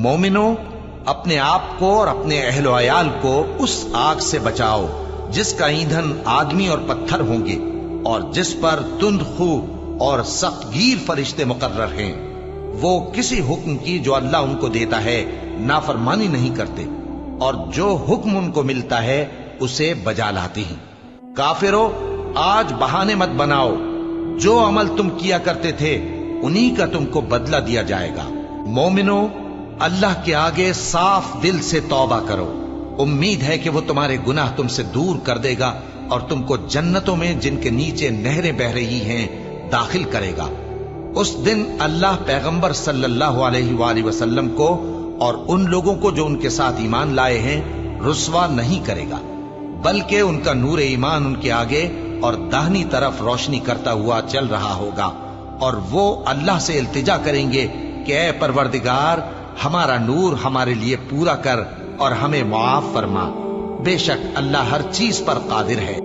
مومنو، اپنے آپ کو اور اپنے اہل و عیال کو اس آگ سے بچاؤ جس کا ایندھن آدمی اور پتھر ہوں گے، اور جس پر تند خو اور سخت گیر فرشتے مقرر ہیں۔ وہ کسی حکم کی جو اللہ ان کو دیتا ہے نافرمانی نہیں کرتے، اور جو حکم ان کو ملتا ہے اسے بجا لاتے ہیں۔ کافرو، آج بہانے مت بناؤ، جو عمل تم کیا کرتے تھے انہی کا تم کو بدلہ دیا جائے گا۔ مومنو، اللہ کے آگے صاف دل سے توبہ کرو، امید ہے کہ وہ تمہارے گناہ تم سے دور کر دے گا اور تم کو جنتوں میں جن کے نیچے نہریں بہ رہی ہیں داخل کرے گا۔ اس دن اللہ پیغمبر صلی اللہ علیہ وآلہ وسلم کو اور ان لوگوں کو جو ان کے ساتھ ایمان لائے ہیں رسوا نہیں کرے گا، بلکہ ان کا نور ایمان ان کے آگے اور داہنی طرف روشنی کرتا ہوا چل رہا ہوگا، اور وہ اللہ سے التجا کریں گے کہ اے پروردگار، ہمارا نور ہمارے لیے پورا کر اور ہمیں معاف فرما، بے شک اللہ ہر چیز پر قادر ہے۔